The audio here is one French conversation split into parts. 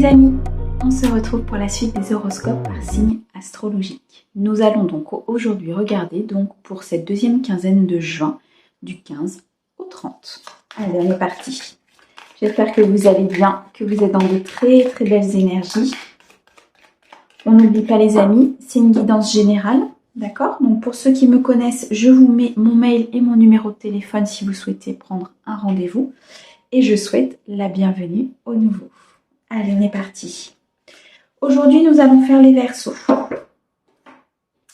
amis, on se retrouve pour la suite des horoscopes par signe astrologique. Nous allons donc aujourd'hui regarder pour cette deuxième quinzaine de juin, du 15 au 30. Allez, on est parti. J'espère que vous allez bien, que vous êtes dans de très très belles énergies. On n'oublie pas les amis, c'est une guidance générale, d'accord? Donc pour ceux qui me connaissent, je vous mets mon mail et mon numéro de téléphone si vous souhaitez prendre un rendez-vous. Et je souhaite la bienvenue aux nouveaux. Allez, on est parti. Aujourd'hui, nous allons faire les Verseaux.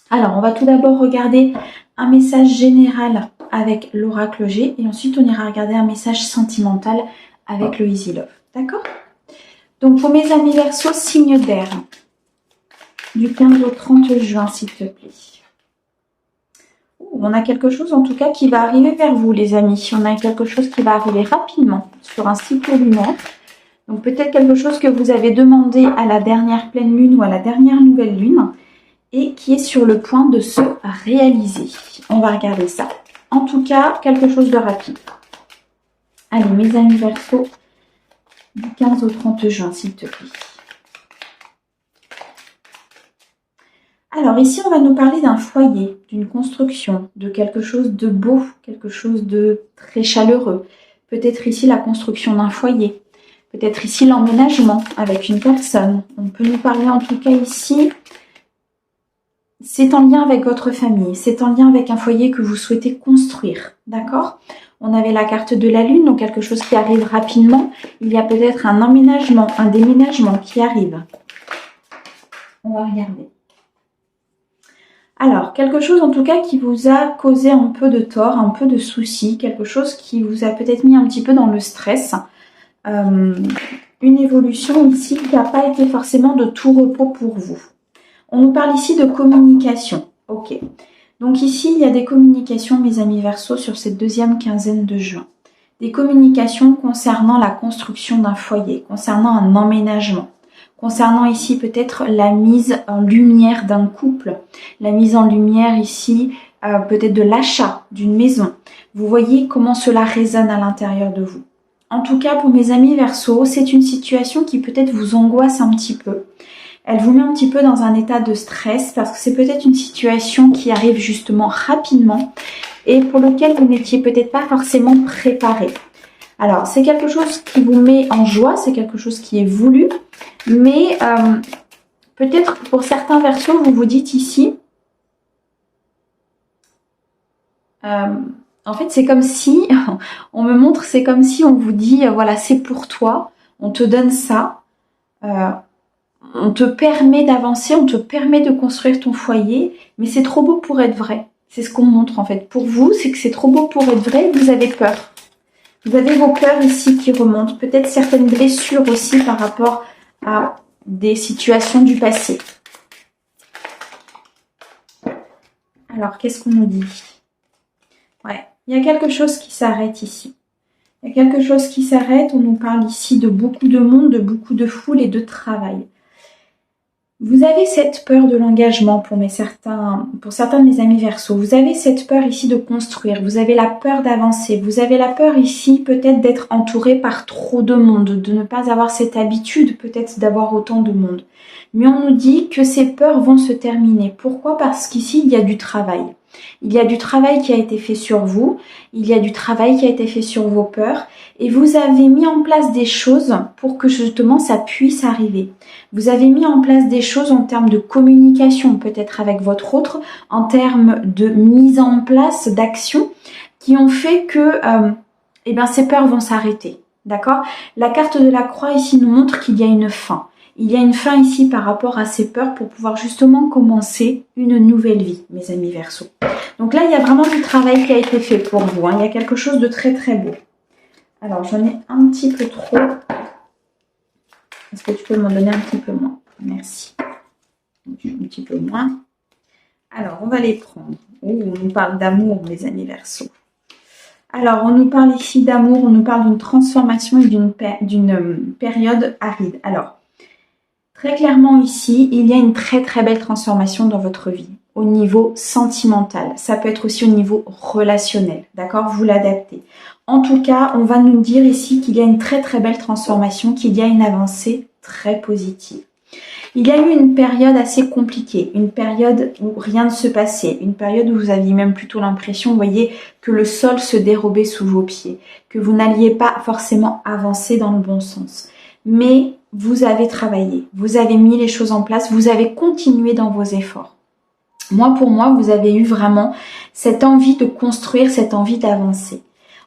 Alors, on va tout d'abord regarder un message général avec l'oracle G et ensuite on ira regarder un message sentimental avec le Easy Love. D'accord? Donc, pour mes amis Verseaux, signe d'air, du 15 au 30 juin, s'il te plaît. On a quelque chose en tout cas qui va arriver vers vous, les amis. On a quelque chose qui va arriver rapidement sur un cycle lunaire. Donc peut-être quelque chose que vous avez demandé à la dernière pleine lune ou à la dernière nouvelle lune et qui est sur le point de se réaliser. On va regarder ça. En tout cas, quelque chose de rapide. Allez, mes amis Verseaux, du 15 au 30 juin, s'il te plaît. Alors ici, on va nous parler d'un foyer, d'une construction, de quelque chose de beau, quelque chose de très chaleureux. Peut-être ici la construction d'un foyer. Peut-être ici l'emménagement avec une personne. On peut nous parler en tout cas ici, c'est en lien avec votre famille, c'est en lien avec un foyer que vous souhaitez construire, d'accord? On avait la carte de la lune, donc quelque chose qui arrive rapidement. Il y a peut-être un emménagement, un déménagement qui arrive. On va regarder. Alors, quelque chose en tout cas qui vous a causé un peu de tort, un peu de soucis, quelque chose qui vous a peut-être mis un petit peu dans le stress. Une évolution ici qui n'a pas été forcément de tout repos pour vous. On nous parle ici de communication. Ok. Donc ici, il y a des communications, mes amis Verseaux, sur cette deuxième quinzaine de juin. Des communications concernant la construction d'un foyer, concernant un emménagement. Concernant ici peut-être la mise en lumière d'un couple, la mise en lumière ici peut-être de l'achat d'une maison. Vous voyez comment cela résonne à l'intérieur de vous. En tout cas, pour mes amis Verseaux, c'est une situation qui peut-être vous angoisse un petit peu. Elle vous met un petit peu dans un état de stress parce que c'est peut-être une situation qui arrive justement rapidement et pour lequel vous n'étiez peut-être pas forcément préparé. Alors, c'est quelque chose qui vous met en joie, c'est quelque chose qui est voulu, mais peut-être pour certains Verseaux, vous vous dites ici, en fait, c'est comme si, on me montre, c'est comme si on vous dit, voilà, c'est pour toi, on te donne ça, on te permet d'avancer, on te permet de construire ton foyer, mais c'est trop beau pour être vrai. C'est ce qu'on montre en fait. Pour vous, c'est que c'est trop beau pour être vrai, vous avez peur. Vous avez vos peurs ici qui remontent, peut-être certaines blessures aussi par rapport à des situations du passé. Alors, qu'est-ce qu'on nous dit? Ouais, il y a quelque chose qui s'arrête ici. Il y a quelque chose qui s'arrête, on nous parle ici de beaucoup de monde, de beaucoup de foule et de travail. Vous avez cette peur de l'engagement pour certains de mes amis Verseaux. Vous avez cette peur ici de construire. Vous avez la peur d'avancer. Vous avez la peur ici peut-être d'être entouré par trop de monde, de ne pas avoir cette habitude peut-être d'avoir autant de monde. Mais on nous dit que ces peurs vont se terminer. Pourquoi? Parce qu'ici, il y a du travail. Il y a du travail qui a été fait sur vous, il y a du travail qui a été fait sur vos peurs et vous avez mis en place des choses pour que justement ça puisse arriver. Vous avez mis en place des choses en termes de communication, peut-être avec votre autre, en termes de mise en place d'actions qui ont fait que ces peurs vont s'arrêter. D'accord? La carte de la croix ici nous montre qu'il y a une fin. Il y a une fin ici par rapport à ces peurs pour pouvoir justement commencer une nouvelle vie, mes amis Verseaux. Donc là, il y a vraiment du travail qui a été fait pour vous. Il y a quelque chose de très très beau. Alors, j'en ai un petit peu trop. Est-ce que tu peux m'en donner un petit peu moins? Merci. Un petit peu moins. Alors, on va les prendre. Oh, on nous parle d'amour, mes amis Verseaux. Alors, on nous parle ici d'amour, on nous parle d'une transformation et d'une période aride. Alors, très clairement ici, il y a une très très belle transformation dans votre vie au niveau sentimental. Ça peut être aussi au niveau relationnel, d'accord? Vous l'adaptez. En tout cas, on va nous dire ici qu'il y a une très très belle transformation, qu'il y a une avancée très positive. Il y a eu une période assez compliquée, une période où rien ne se passait, une période où vous aviez même plutôt l'impression, vous voyez, que le sol se dérobait sous vos pieds, que vous n'alliez pas forcément avancer dans le bon sens. Mais vous avez travaillé, vous avez mis les choses en place, vous avez continué dans vos efforts. Pour moi, vous avez eu vraiment cette envie de construire, cette envie d'avancer.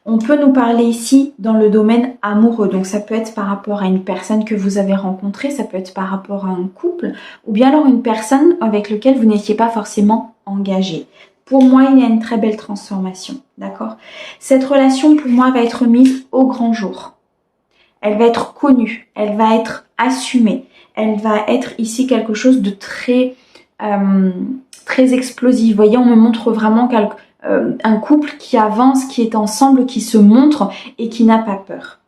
On peut nous parler ici dans le domaine amoureux, donc ça peut être par rapport à une personne que vous avez rencontrée, ça peut être par rapport à un couple, ou bien alors une personne avec laquelle vous n'étiez pas forcément engagé. Pour moi, il y a une très belle transformation, d'accord? Cette relation, pour moi, va être mise au grand jour. Elle va être connue, elle va être assumée, elle va être ici quelque chose de très, très explosif. Vous voyez, on me montre vraiment un couple qui avance, qui est ensemble, qui se montre et qui n'a pas peur.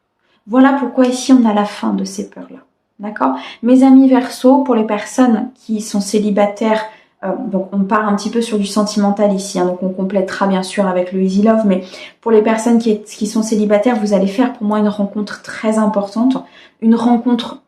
Voilà pourquoi ici on a la fin de ces peurs-là. D'accord? Mes amis Verseau, pour les personnes qui sont célibataires, donc on part un petit peu sur du sentimental ici, donc on complétera bien sûr avec le Easy Love, mais pour les personnes qui sont célibataires, vous allez faire pour moi une rencontre très importante, une rencontre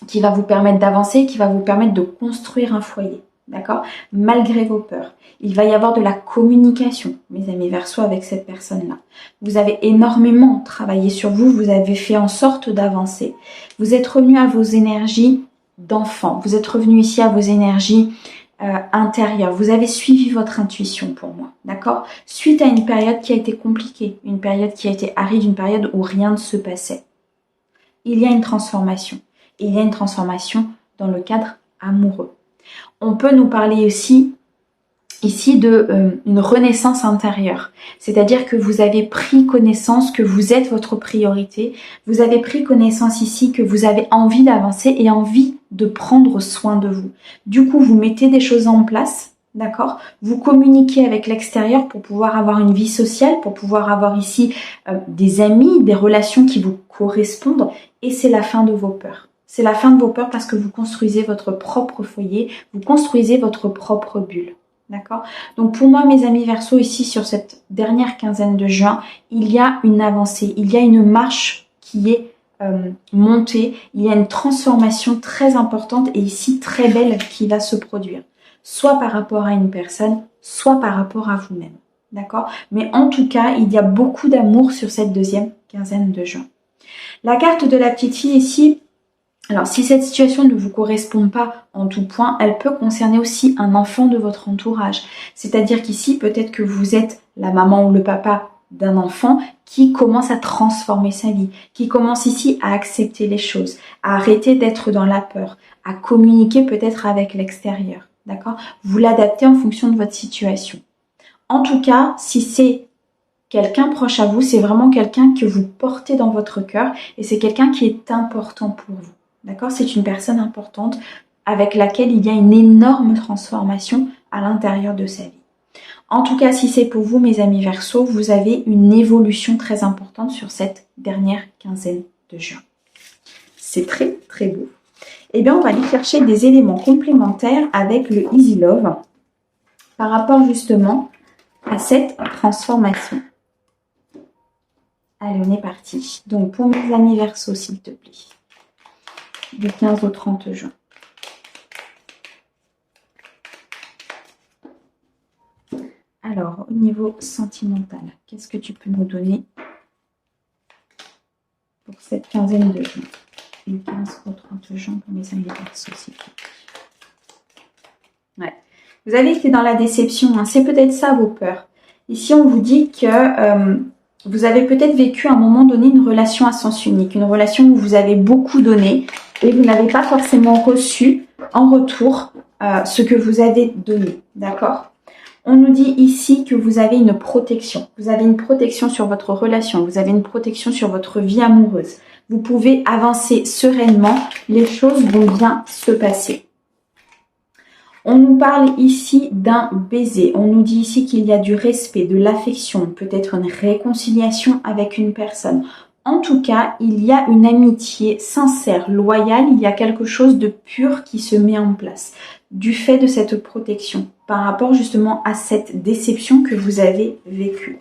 qui va vous permettre d'avancer, qui va vous permettre de construire un foyer. D'accord? Malgré vos peurs. Il va y avoir de la communication, mes amis Verseau, avec cette personne-là. Vous avez énormément travaillé sur vous, vous avez fait en sorte d'avancer. Vous êtes revenu à vos énergies d'enfant, vous êtes revenu ici à vos énergies intérieures. Vous avez suivi votre intuition pour moi, d'accord? Suite à une période qui a été compliquée, une période qui a été aride, une période où rien ne se passait. Il y a une transformation. Il y a une transformation dans le cadre amoureux. On peut nous parler aussi ici de une renaissance intérieure. C'est-à-dire que vous avez pris connaissance que vous êtes votre priorité. Vous avez pris connaissance ici que vous avez envie d'avancer et envie de prendre soin de vous. Du coup, vous mettez des choses en place, d'accord? Vous communiquez avec l'extérieur pour pouvoir avoir une vie sociale, pour pouvoir avoir ici des amis, des relations qui vous correspondent. Et c'est la fin de vos peurs. C'est la fin de vos peurs parce que vous construisez votre propre foyer, vous construisez votre propre bulle. D'accord? Donc pour moi, mes amis Verseau, ici sur cette dernière quinzaine de juin, il y a une avancée, il y a une marche qui est montée, il y a une transformation très importante et ici très belle qui va se produire. Soit par rapport à une personne, soit par rapport à vous-même. D'accord? Mais en tout cas, il y a beaucoup d'amour sur cette deuxième quinzaine de juin. La carte de la petite fille ici, alors si cette situation ne vous correspond pas en tout point, elle peut concerner aussi un enfant de votre entourage. C'est-à-dire qu'ici, peut-être que vous êtes la maman ou le papa d'un enfant qui commence à transformer sa vie, qui commence ici à accepter les choses, à arrêter d'être dans la peur, à communiquer peut-être avec l'extérieur. D'accord? Vous l'adaptez en fonction de votre situation. En tout cas, si c'est quelqu'un proche à vous, c'est vraiment quelqu'un que vous portez dans votre cœur et c'est quelqu'un qui est important pour vous. D'accord? C'est une personne importante avec laquelle il y a une énorme transformation à l'intérieur de sa vie. En tout cas, si c'est pour vous, mes amis Verseau, vous avez une évolution très importante sur cette dernière quinzaine de juin. C'est très, très beau. Eh bien, on va aller chercher des éléments complémentaires avec le Easy Love par rapport justement à cette transformation. Allez, on est parti. Donc, pour mes amis Verseau, s'il te plaît. Du 15 au 30 juin. Alors, au niveau sentimental, qu'est-ce que tu peux nous donner pour cette quinzaine de juin? Du 15 au 30 juin pour mes amis Verseau, s'il te plaît. Ouais. Vous avez été dans la déception, hein. C'est peut-être ça vos peurs. Ici, on vous dit que vous avez peut-être vécu à un moment donné une relation à sens unique, une relation où vous avez beaucoup donné et vous n'avez pas forcément reçu en retour ce que vous avez donné, d'accord? On nous dit ici que vous avez une protection. Vous avez une protection sur votre relation, vous avez une protection sur votre vie amoureuse. Vous pouvez avancer sereinement, les choses vont bien se passer. On nous parle ici d'un baiser. On nous dit ici qu'il y a du respect, de l'affection, peut-être une réconciliation avec une personne. En tout cas, il y a une amitié sincère, loyale. Il y a quelque chose de pur qui se met en place du fait de cette protection par rapport justement à cette déception que vous avez vécue.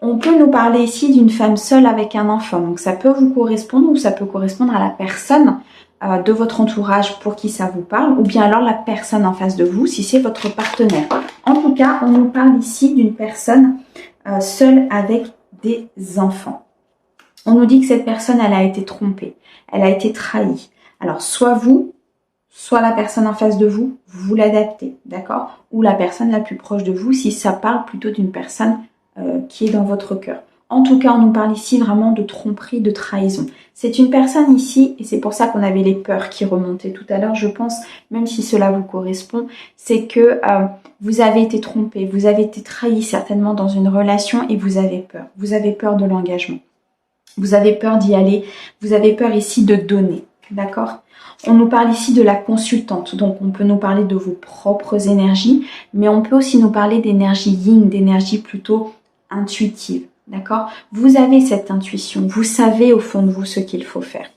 On peut nous parler ici d'une femme seule avec un enfant. Donc ça peut vous correspondre ou ça peut correspondre à la personne de votre entourage pour qui ça vous parle, ou bien alors la personne en face de vous si c'est votre partenaire. En tout cas, on nous parle ici d'une personne seule avec des enfants. On nous dit que cette personne, elle a été trompée, elle a été trahie. Alors, soit vous, soit la personne en face de vous, vous l'adaptez, d'accord? Ou la personne la plus proche de vous, si ça parle plutôt d'une personne qui est dans votre cœur. En tout cas, on nous parle ici vraiment de tromperie, de trahison. C'est une personne ici, et c'est pour ça qu'on avait les peurs qui remontaient tout à l'heure, je pense, même si cela vous correspond, c'est que vous avez été trompé, vous avez été trahi certainement dans une relation et vous avez peur. Vous avez peur de l'engagement. Vous avez peur d'y aller. Vous avez peur ici de donner, d'accord? On nous parle ici de la consultante, donc on peut nous parler de vos propres énergies, mais on peut aussi nous parler d'énergie yin, d'énergie plutôt intuitive. D'accord? Vous avez cette intuition, vous savez au fond de vous ce qu'il faut faire.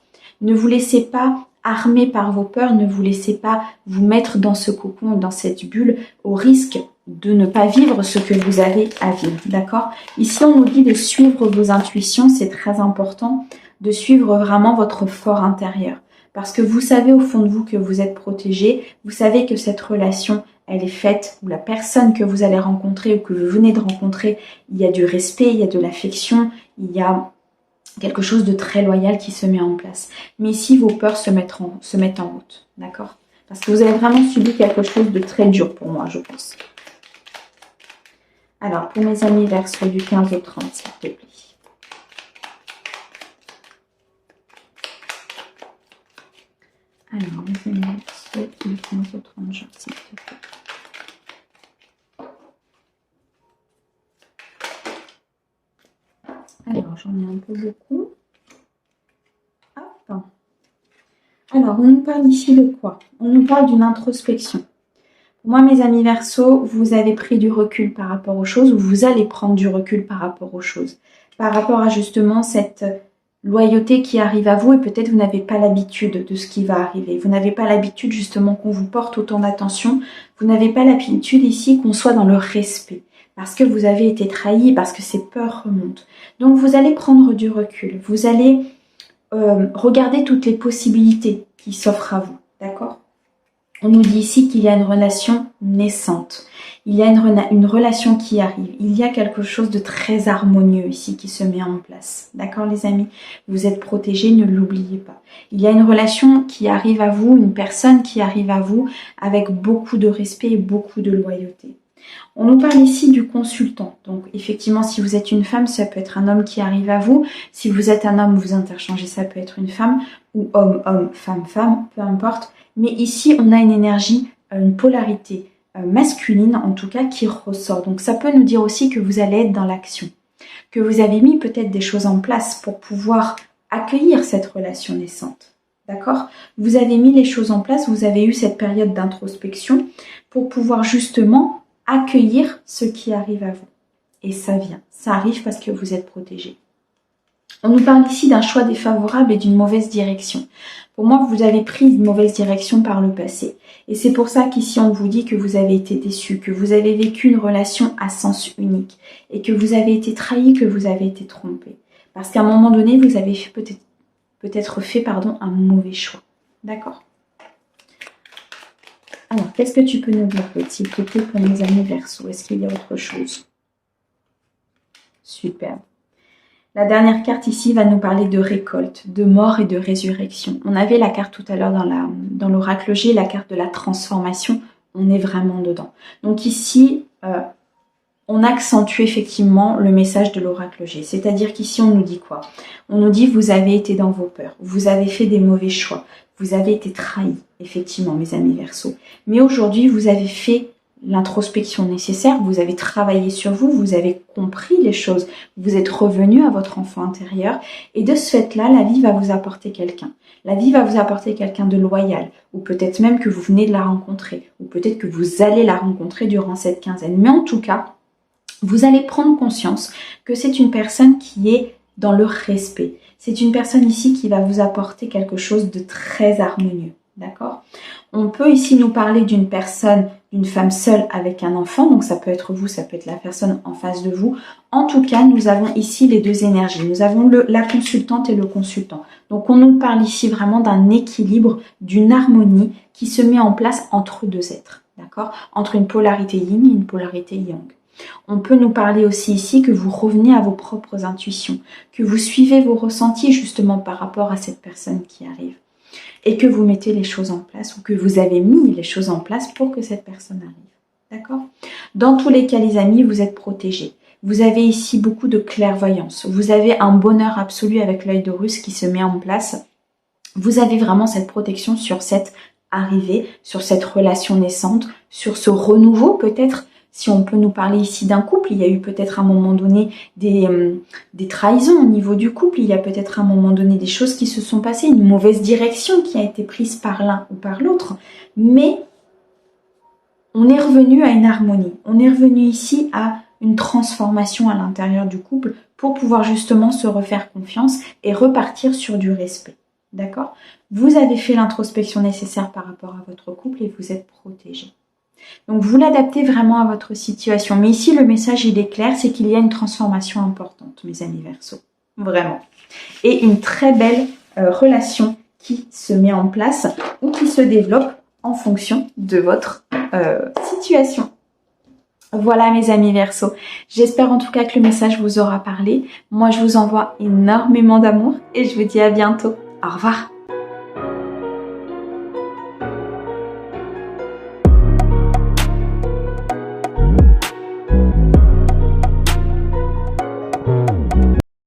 Ne vous laissez pas armer par vos peurs, ne vous laissez pas vous mettre dans ce cocon, dans cette bulle, au risque de ne pas vivre ce que vous avez à vivre. D'accord? Ici, on nous dit de suivre vos intuitions, c'est très important, de suivre vraiment votre fort intérieur. Parce que vous savez au fond de vous que vous êtes protégé, vous savez que cette relation elle est faite, ou la personne que vous allez rencontrer ou que vous venez de rencontrer, il y a du respect, il y a de l'affection, il y a quelque chose de très loyal qui se met en place. Mais ici, vos peurs se mettent en route, d'accord? Parce que vous avez vraiment subi quelque chose de très dur pour moi, je pense. Alors, pour mes amis Verseau du 15 au 30, s'il te plaît. Alors, mes amis Verseau du 15 au 30 jours, s'il te plaît. Alors, j'en ai un peu beaucoup. Hop. Alors, on nous parle ici de quoi? On nous parle d'une introspection. Pour moi, mes amis Verseau, vous avez pris du recul par rapport aux choses, ou vous allez prendre du recul par rapport aux choses. Par rapport à justement cette loyauté qui arrive à vous, et peut-être vous n'avez pas l'habitude de ce qui va arriver. Vous n'avez pas l'habitude justement qu'on vous porte autant d'attention. Vous n'avez pas l'habitude ici qu'on soit dans le respect. Parce que vous avez été trahi, parce que ces peurs remontent. Donc vous allez prendre du recul, vous allez regarder toutes les possibilités qui s'offrent à vous, d'accord? On nous dit ici qu'il y a une relation naissante, il y a une relation qui arrive, il y a quelque chose de très harmonieux ici qui se met en place, d'accord les amis? Vous êtes protégés, ne l'oubliez pas. Il y a une relation qui arrive à vous, une personne qui arrive à vous avec beaucoup de respect et beaucoup de loyauté. On nous parle ici du consultant. Donc, effectivement, si vous êtes une femme, ça peut être un homme qui arrive à vous. Si vous êtes un homme, vous interchangez, ça peut être une femme. Ou homme, homme, femme, femme, peu importe. Mais ici, on a une énergie, une polarité masculine, en tout cas, qui ressort. Donc, ça peut nous dire aussi que vous allez être dans l'action. Que vous avez mis peut-être des choses en place pour pouvoir accueillir cette relation naissante. D'accord? Vous avez mis les choses en place, vous avez eu cette période d'introspection pour pouvoir justement accueillir ce qui arrive à vous. Et ça vient. Ça arrive parce que vous êtes protégé. On nous parle ici d'un choix défavorable et d'une mauvaise direction. Pour moi, vous avez pris une mauvaise direction par le passé. Et c'est pour ça qu'ici, on vous dit que vous avez été déçu, que vous avez vécu une relation à sens unique et que vous avez été trahi, que vous avez été trompé. Parce qu'à un moment donné, vous avez peut-être fait un mauvais choix. D'accord? Alors, qu'est-ce que tu peux nous dire, s'il te plaît, pour mes amis Verseau? Est-ce qu'il y a autre chose? Superbe. La dernière carte ici va nous parler de récolte, de mort et de résurrection. On avait la carte tout à l'heure dans l'oracle G, la carte de la transformation. On est vraiment dedans. Donc ici, on accentue effectivement le message de l'oracle G. C'est-à-dire qu'ici, on nous dit quoi? On nous dit, vous avez été dans vos peurs, vous avez fait des mauvais choix, vous avez été trahis, effectivement, mes amis Verseau. Mais aujourd'hui, vous avez fait l'introspection nécessaire, vous avez travaillé sur vous, vous avez compris les choses, vous êtes revenu à votre enfant intérieur, et de ce fait-là, la vie va vous apporter quelqu'un. La vie va vous apporter quelqu'un de loyal, ou peut-être même que vous venez de la rencontrer, ou peut-être que vous allez la rencontrer durant cette quinzaine. Mais en tout cas, vous allez prendre conscience que c'est une personne qui est dans le respect. C'est une personne ici qui va vous apporter quelque chose de très harmonieux. D'accord? On peut ici nous parler d'une personne d'une femme seule avec un enfant. Donc ça peut être vous, ça peut être la personne en face de vous. En tout cas, nous avons ici les deux énergies. Nous avons la consultante et le consultant. Donc on nous parle ici vraiment d'un équilibre, d'une harmonie qui se met en place entre deux êtres. D'accord? Entre une polarité yin et une polarité yang. On peut nous parler aussi ici que vous revenez à vos propres intuitions, que vous suivez vos ressentis justement par rapport à cette personne qui arrive et que vous mettez les choses en place ou que vous avez mis les choses en place pour que cette personne arrive. D'accord? Dans tous les cas, les amis, vous êtes protégés. Vous avez ici beaucoup de clairvoyance. Vous avez un bonheur absolu avec l'œil d'Horus qui se met en place. Vous avez vraiment cette protection sur cette arrivée, sur cette relation naissante, sur ce renouveau peut-être. Si on peut nous parler ici d'un couple, il y a eu peut-être à un moment donné des trahisons au niveau du couple, il y a peut-être à un moment donné des choses qui se sont passées, une mauvaise direction qui a été prise par l'un ou par l'autre, mais on est revenu à une harmonie, on est revenu ici à une transformation à l'intérieur du couple pour pouvoir justement se refaire confiance et repartir sur du respect. D'accord? Vous avez fait l'introspection nécessaire par rapport à votre couple et vous êtes protégé. Donc vous l'adaptez vraiment à votre situation. Mais ici, le message, il est clair, c'est qu'il y a une transformation importante, mes amis Verseaux. Vraiment. Et une très belle relation qui se met en place ou qui se développe en fonction de votre situation. Voilà mes amis Verseaux. J'espère en tout cas que le message vous aura parlé. Moi, je vous envoie énormément d'amour et je vous dis à bientôt. Au revoir.